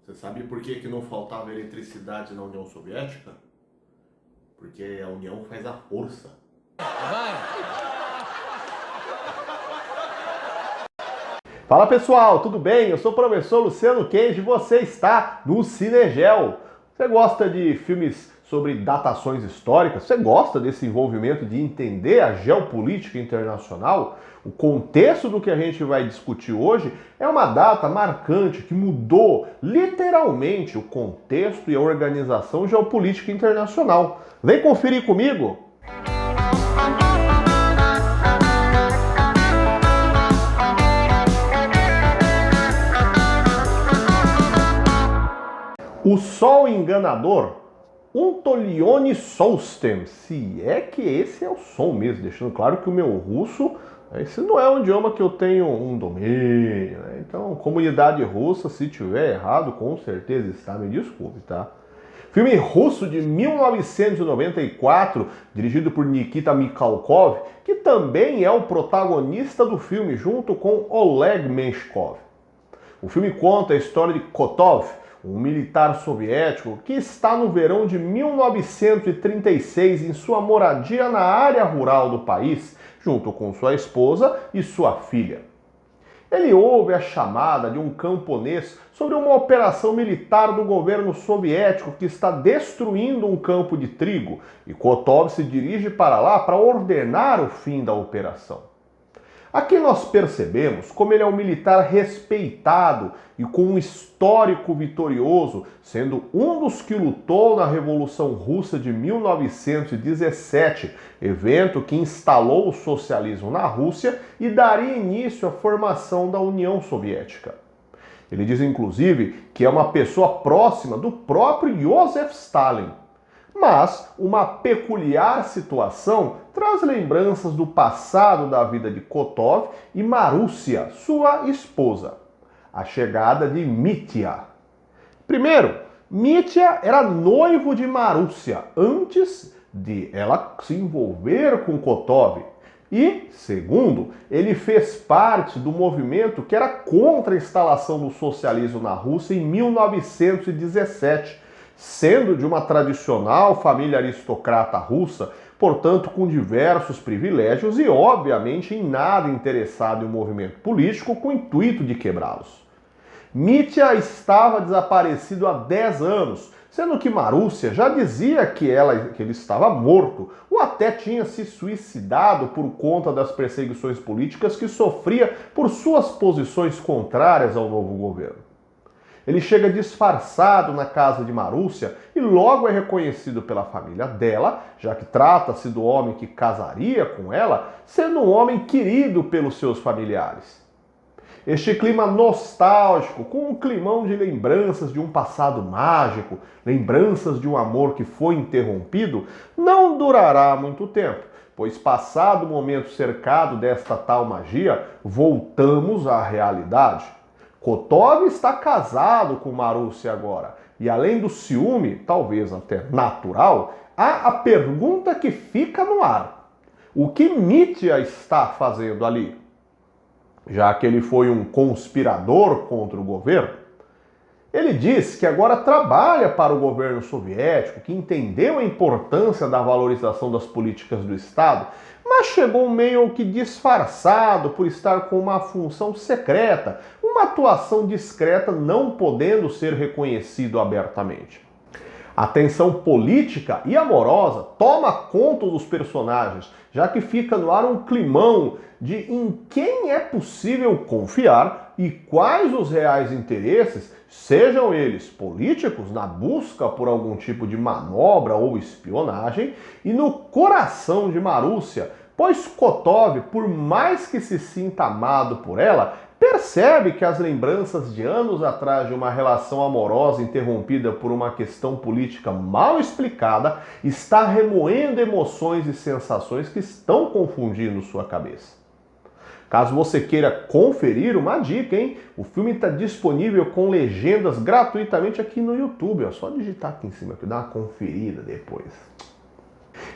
Você sabe por que que não faltava eletricidade na União Soviética? Porque a união faz a força. Fala pessoal, tudo bem? Eu sou o professor Luciano Kenji e você está no Cinegel. Você gosta de filmes sobre datações históricas? Você gosta desse envolvimento de entender a geopolítica internacional? O contexto do que a gente vai discutir hoje é uma data marcante que mudou literalmente o contexto e a organização geopolítica internacional. Vem conferir comigo! O Sol Enganador, Untolione Solstem, se é que esse é o som mesmo, deixando claro que o meu russo, esse não é um idioma que eu tenho um domínio, né? Então, comunidade russa, se tiver errado, com certeza está, me desculpe, tá? Filme russo de 1994, dirigido por Nikita Mikhalkov, que também é o protagonista do filme, junto com Oleg Menshkov. O filme conta a história de Kotov, um militar soviético que está no verão de 1936 em sua moradia na área rural do país, junto com sua esposa e sua filha. Ele ouve a chamada de um camponês sobre uma operação militar do governo soviético que está destruindo um campo de trigo, e Kotov se dirige para lá para ordenar o fim da operação. Aqui nós percebemos como ele é um militar respeitado e com um histórico vitorioso, sendo um dos que lutou na Revolução Russa de 1917, evento que instalou o socialismo na Rússia e daria início à formação da União Soviética. Ele diz inclusive que é uma pessoa próxima do próprio Joseph Stalin. Mas uma peculiar situação traz lembranças do passado da vida de Kotov e Marussia, sua esposa. A chegada de Mitya. Primeiro, Mitya era noivo de Marussia antes de ela se envolver com Kotov. E, segundo, ele fez parte do movimento que era contra a instalação do socialismo na Rússia em 1917, sendo de uma tradicional família aristocrata russa, portanto com diversos privilégios e, obviamente, em nada interessado em um movimento político com o intuito de quebrá-los. Mitya estava desaparecido há 10 anos, sendo que Marussia já dizia que ele estava morto ou até tinha se suicidado por conta das perseguições políticas que sofria por suas posições contrárias ao novo governo. Ele chega disfarçado na casa de Marussia e logo é reconhecido pela família dela, já que trata-se do homem que casaria com ela, sendo um homem querido pelos seus familiares. Este clima nostálgico, com um climão de lembranças de um passado mágico, lembranças de um amor que foi interrompido, não durará muito tempo, pois passado o momento cercado desta tal magia, voltamos à realidade. Kotov está casado com Marussia agora, e além do ciúme, talvez até natural, há a pergunta que fica no ar. O que Mitya está fazendo ali? Já que ele foi um conspirador contra o governo, ele diz que agora trabalha para o governo soviético, que entendeu a importância da valorização das políticas do Estado, mas chegou meio que disfarçado por estar com uma função secreta, uma atuação discreta não podendo ser reconhecido abertamente. A tensão política e amorosa toma conta dos personagens, já que fica no ar um climão de em quem é possível confiar e quais os reais interesses, sejam eles políticos na busca por algum tipo de manobra ou espionagem, e no coração de Marussia, pois Kotov, por mais que se sinta amado por ela, percebe que as lembranças de anos atrás de uma relação amorosa interrompida por uma questão política mal explicada está remoendo emoções e sensações que estão confundindo sua cabeça. Caso você queira conferir, uma dica, hein? O filme está disponível com legendas gratuitamente aqui no YouTube. É só digitar aqui em cima que dá uma conferida depois.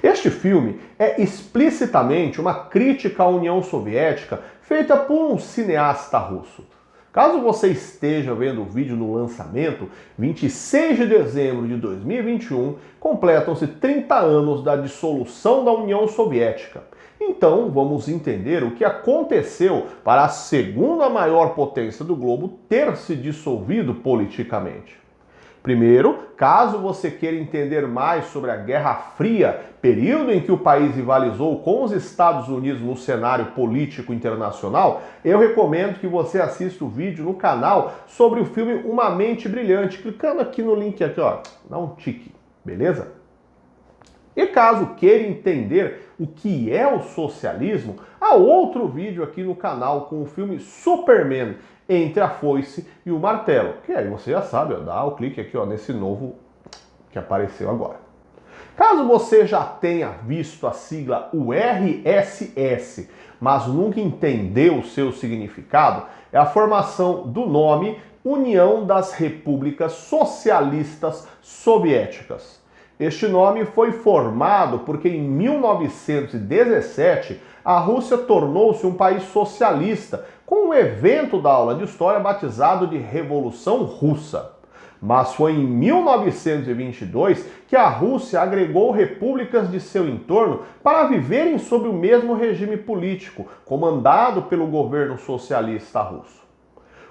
Este filme é explicitamente uma crítica à União Soviética feita por um cineasta russo. Caso você esteja vendo o vídeo no lançamento, 26 de dezembro de 2021, completam-se 30 anos da dissolução da União Soviética. Então, vamos entender o que aconteceu para a segunda maior potência do globo ter se dissolvido politicamente. Primeiro, caso você queira entender mais sobre a Guerra Fria, período em que o país rivalizou com os Estados Unidos no cenário político internacional, eu recomendo que você assista o vídeo no canal sobre o filme Uma Mente Brilhante, clicando aqui no link aqui, ó, dá um tique, beleza? E caso queira entender o que é o socialismo, há outro vídeo aqui no canal com o filme Superman, Entre a Foice e o Martelo. Que aí você já sabe, ó, dá o clique aqui ó, nesse novo que apareceu agora. Caso você já tenha visto a sigla URSS, mas nunca entendeu o seu significado, é a formação do nome União das Repúblicas Socialistas Soviéticas. Este nome foi formado porque em 1917 a Rússia tornou-se um país socialista com um evento da aula de história batizado de Revolução Russa. Mas foi em 1922 que a Rússia agregou repúblicas de seu entorno para viverem sob o mesmo regime político, comandado pelo governo socialista russo.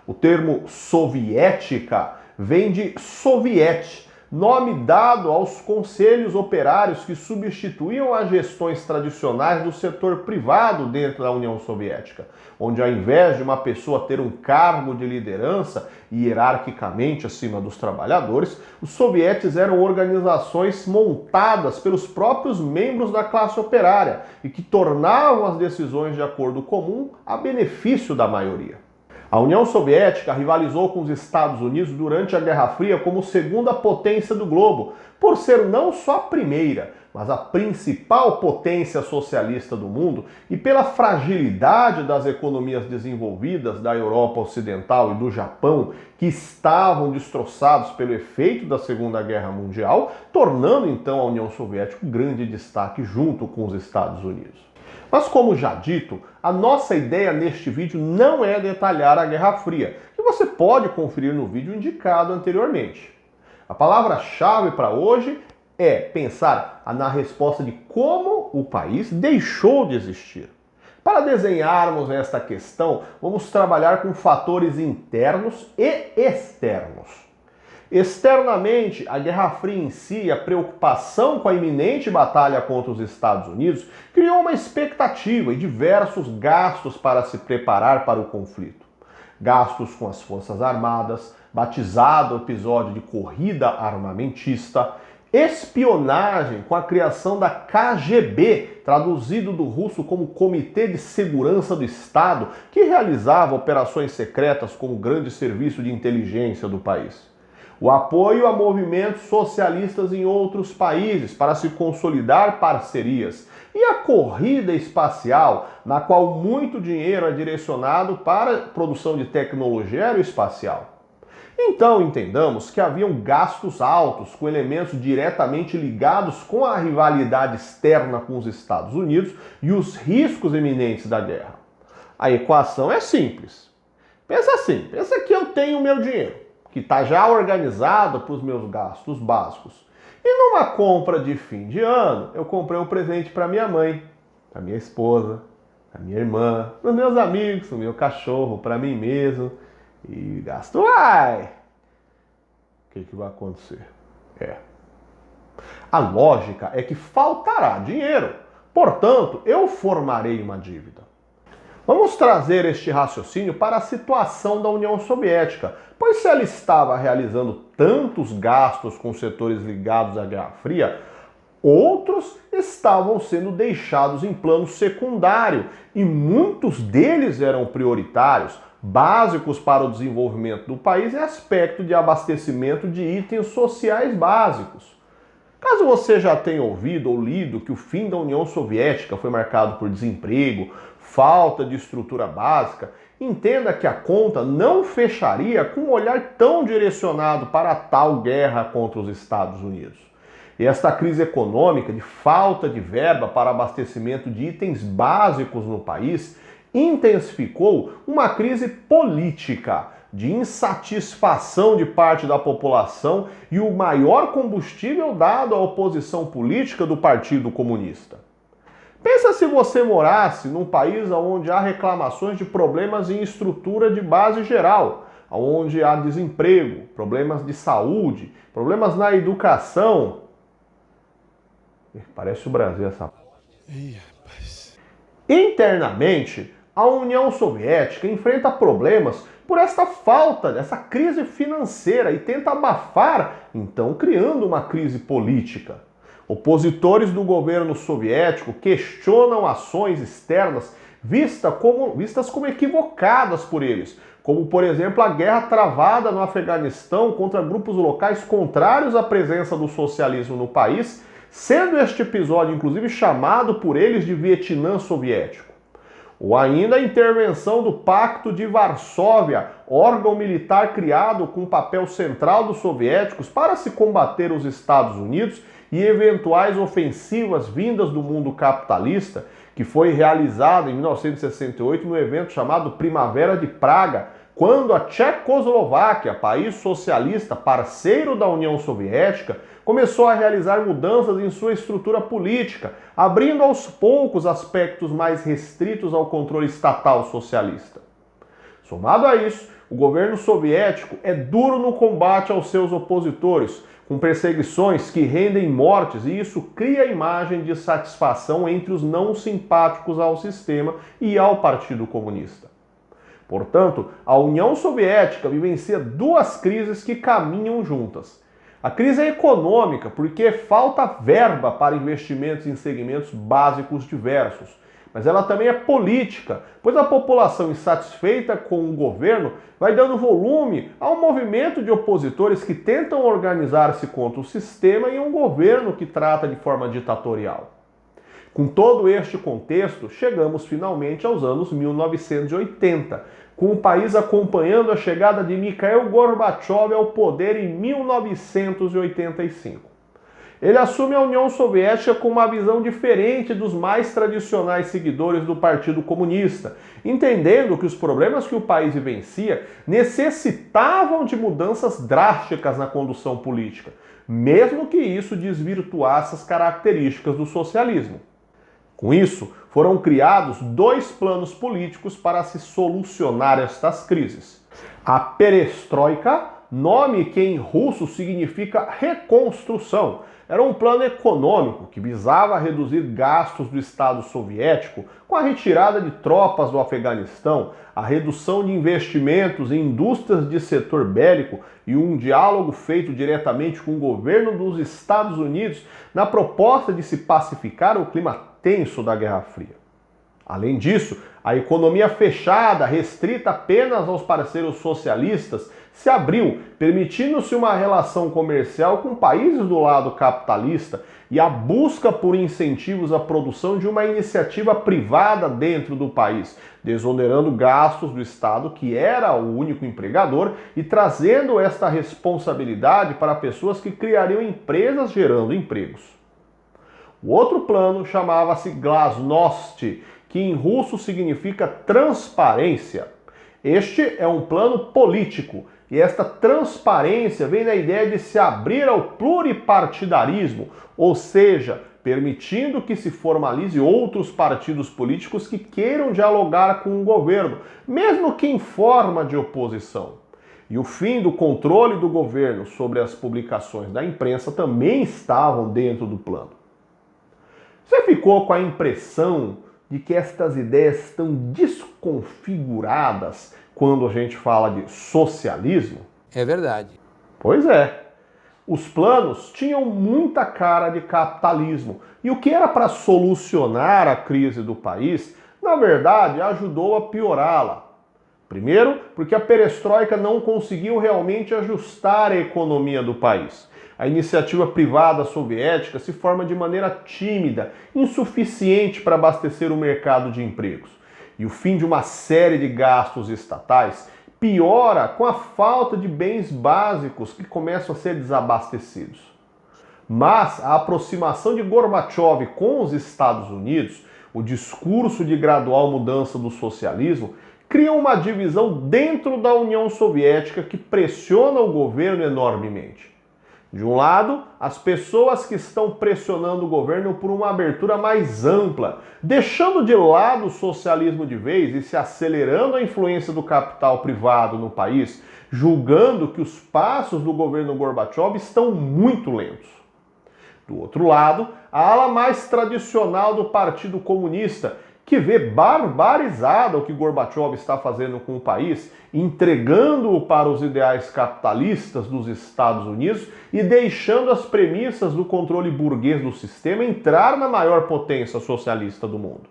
O termo soviética vem de soviet, nome dado aos conselhos operários que substituíam as gestões tradicionais do setor privado dentro da União Soviética, onde ao invés de uma pessoa ter um cargo de liderança hierarquicamente acima dos trabalhadores, os sovietes eram organizações montadas pelos próprios membros da classe operária e que tornavam as decisões de acordo comum a benefício da maioria. A União Soviética rivalizou com os Estados Unidos durante a Guerra Fria como segunda potência do globo, por ser não só a primeira, mas a principal potência socialista do mundo e pela fragilidade das economias desenvolvidas da Europa Ocidental e do Japão, que estavam destroçados pelo efeito da Segunda Guerra Mundial, tornando então a União Soviética um grande destaque junto com os Estados Unidos. Mas como já dito, a nossa ideia neste vídeo não é detalhar a Guerra Fria, que você pode conferir no vídeo indicado anteriormente. A palavra-chave para hoje é pensar na resposta de como o país deixou de existir. Para desenharmos esta questão, vamos trabalhar com fatores internos e externos. Externamente, a Guerra Fria em si, a preocupação com a iminente batalha contra os Estados Unidos, criou uma expectativa e diversos gastos para se preparar para o conflito. Gastos com as Forças Armadas, batizado o episódio de corrida armamentista, espionagem com a criação da KGB, traduzido do russo como Comitê de Segurança do Estado, que realizava operações secretas como o grande serviço de inteligência do país. O apoio a movimentos socialistas em outros países para se consolidar parcerias. E a corrida espacial, na qual muito dinheiro é direcionado para a produção de tecnologia aeroespacial. Então entendamos que haviam gastos altos com elementos diretamente ligados com a rivalidade externa com os Estados Unidos e os riscos iminentes da guerra. A equação é simples. Pensa assim, pensa que eu tenho o meu dinheiro, que está já organizado para os meus gastos básicos. E numa compra de fim de ano, eu comprei um presente para minha mãe, para minha esposa, para minha irmã, para os meus amigos, para o meu cachorro, para mim mesmo. E gasto vai! O que vai acontecer? A lógica é que faltará dinheiro. Portanto, eu formarei uma dívida. Vamos trazer este raciocínio para a situação da União Soviética, pois se ela estava realizando tantos gastos com setores ligados à Guerra Fria, outros estavam sendo deixados em plano secundário e muitos deles eram prioritários, básicos para o desenvolvimento do país em aspecto de abastecimento de itens sociais básicos. Caso você já tenha ouvido ou lido que o fim da União Soviética foi marcado por desemprego, falta de estrutura básica, entenda que a conta não fecharia com um olhar tão direcionado para a tal guerra contra os Estados Unidos. E esta crise econômica de falta de verba para abastecimento de itens básicos no país intensificou uma crise política de insatisfação de parte da população e o maior combustível dado à oposição política do Partido Comunista. Pensa se você morasse num país onde há reclamações de problemas em estrutura de base geral, onde há desemprego, problemas de saúde, problemas na educação. Parece o Brasil essa. Internamente, a União Soviética enfrenta problemas por esta falta, essa crise financeira e tenta abafar, então criando uma crise política. Opositores do governo soviético questionam ações externas vistas como equivocadas por eles, como, por exemplo, a guerra travada no Afeganistão contra grupos locais contrários à presença do socialismo no país, sendo este episódio, inclusive, chamado por eles de Vietnã soviético. Ou ainda a intervenção do Pacto de Varsóvia, órgão militar criado com o papel central dos soviéticos para se combater os Estados Unidos e eventuais ofensivas vindas do mundo capitalista, que foi realizado em 1968 no evento chamado Primavera de Praga, quando a Tchecoslováquia, país socialista parceiro da União Soviética, começou a realizar mudanças em sua estrutura política, abrindo aos poucos aspectos mais restritos ao controle estatal socialista. Somado a isso, o governo soviético é duro no combate aos seus opositores, com perseguições que rendem mortes, e isso cria a imagem de satisfação entre os não simpáticos ao sistema e ao Partido Comunista. Portanto, a União Soviética vivencia duas crises que caminham juntas. A crise é econômica, porque falta verba para investimentos em segmentos básicos diversos. Mas ela também é política, pois a população insatisfeita com o governo vai dando volume ao movimento de opositores que tentam organizar-se contra o sistema e um governo que trata de forma ditatorial. Com todo este contexto, chegamos finalmente aos anos 1980, com o país acompanhando a chegada de Mikhail Gorbachev ao poder em 1985. Ele assume a União Soviética com uma visão diferente dos mais tradicionais seguidores do Partido Comunista, entendendo que os problemas que o país vivencia necessitavam de mudanças drásticas na condução política, mesmo que isso desvirtuasse as características do socialismo. Com isso, foram criados dois planos políticos para se solucionar estas crises. A perestroika, nome que em russo significa reconstrução, era um plano econômico que visava reduzir gastos do Estado soviético com a retirada de tropas do Afeganistão, a redução de investimentos em indústrias de setor bélico e um diálogo feito diretamente com o governo dos Estados Unidos na proposta de se pacificar o clima tenso da Guerra Fria. Além disso, a economia fechada, restrita apenas aos parceiros socialistas, se abriu, permitindo-se uma relação comercial com países do lado capitalista e a busca por incentivos à produção de uma iniciativa privada dentro do país, desonerando gastos do Estado, que era o único empregador, e trazendo esta responsabilidade para pessoas que criariam empresas gerando empregos. O outro plano chamava-se Glasnost, que em russo significa transparência. Este é um plano político, e esta transparência vem da ideia de se abrir ao pluripartidarismo, ou seja, permitindo que se formalize outros partidos políticos que queiram dialogar com o governo, mesmo que em forma de oposição. E o fim do controle do governo sobre as publicações da imprensa também estavam dentro do plano. Você ficou com a impressão de que estas ideias estão desconfiguradas quando a gente fala de socialismo? É verdade. Pois é. Os planos tinham muita cara de capitalismo. E o que era para solucionar a crise do país, na verdade, ajudou a piorá-la. Primeiro, porque a perestroika não conseguiu realmente ajustar a economia do país. A iniciativa privada soviética se forma de maneira tímida, insuficiente para abastecer o mercado de empregos. E o fim de uma série de gastos estatais piora com a falta de bens básicos que começam a ser desabastecidos. Mas a aproximação de Gorbachev com os Estados Unidos, o discurso de gradual mudança do socialismo, criam uma divisão dentro da União Soviética que pressiona o governo enormemente. De um lado, as pessoas que estão pressionando o governo por uma abertura mais ampla, deixando de lado o socialismo de vez e se acelerando a influência do capital privado no país, julgando que os passos do governo Gorbachev estão muito lentos. Do outro lado, a ala mais tradicional do Partido Comunista, que vê barbarizado o que Gorbachev está fazendo com o país, entregando-o para os ideais capitalistas dos Estados Unidos e deixando as premissas do controle burguês do sistema entrar na maior potência socialista do mundo.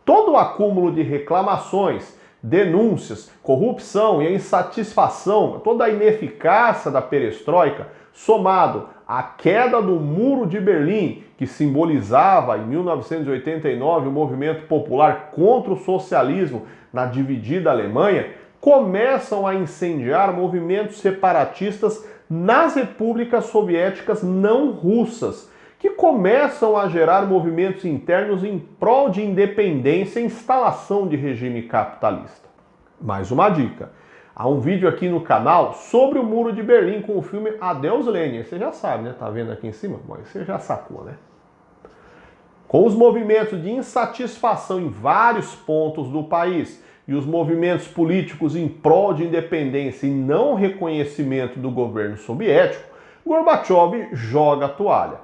Todo o acúmulo de reclamações, denúncias, corrupção e a insatisfação, toda a ineficácia da perestroika, somado à queda do Muro de Berlim, que simbolizava em 1989 o movimento popular contra o socialismo na dividida Alemanha, começam a incendiar movimentos separatistas nas repúblicas soviéticas não russas, que começam a gerar movimentos internos em prol de independência e instalação de regime capitalista. Mais uma dica. Há um vídeo aqui no canal sobre o Muro de Berlim com o filme Adeus Lenin. Você já sabe, né? Tá vendo aqui em cima? Bom, você já sacou, né? Com os movimentos de insatisfação em vários pontos do país e os movimentos políticos em prol de independência e não reconhecimento do governo soviético, Gorbachev joga a toalha.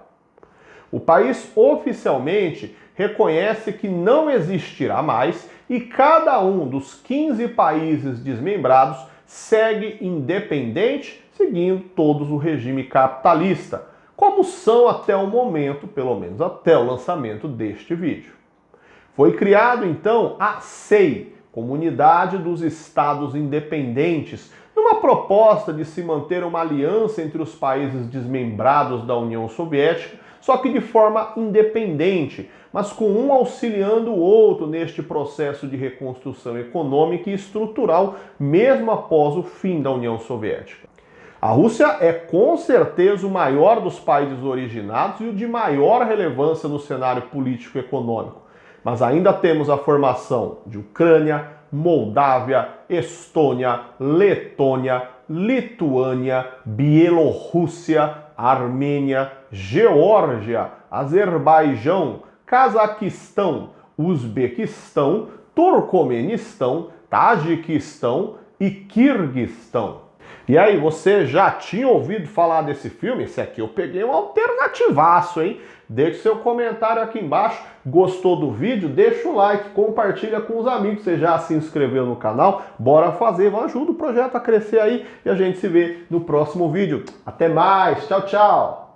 O país oficialmente reconhece que não existirá mais e cada um dos 15 países desmembrados segue independente, seguindo todos o regime capitalista, como são até o momento, pelo menos até o lançamento deste vídeo. Foi criado então a CEI, Comunidade dos Estados Independentes, numa proposta de se manter uma aliança entre os países desmembrados da União Soviética, só que de forma independente, mas com um auxiliando o outro neste processo de reconstrução econômica e estrutural, mesmo após o fim da União Soviética. A Rússia é com certeza o maior dos países originados e o de maior relevância no cenário político-econômico, mas ainda temos a formação de Ucrânia, Moldávia, Estônia, Letônia, Lituânia, Bielorrússia, Armênia, Geórgia, Azerbaijão, Cazaquistão, Uzbequistão, Turcomenistão, Tajiquistão e Quirguistão. E aí, você já tinha ouvido falar desse filme? Esse aqui eu peguei um alternativaço, hein? Deixe seu comentário aqui embaixo. Gostou do vídeo? Deixa o like, compartilha com os amigos. Você já se inscreveu no canal? Bora fazer, ajuda o projeto a crescer aí e a gente se vê no próximo vídeo. Até mais, tchau, tchau!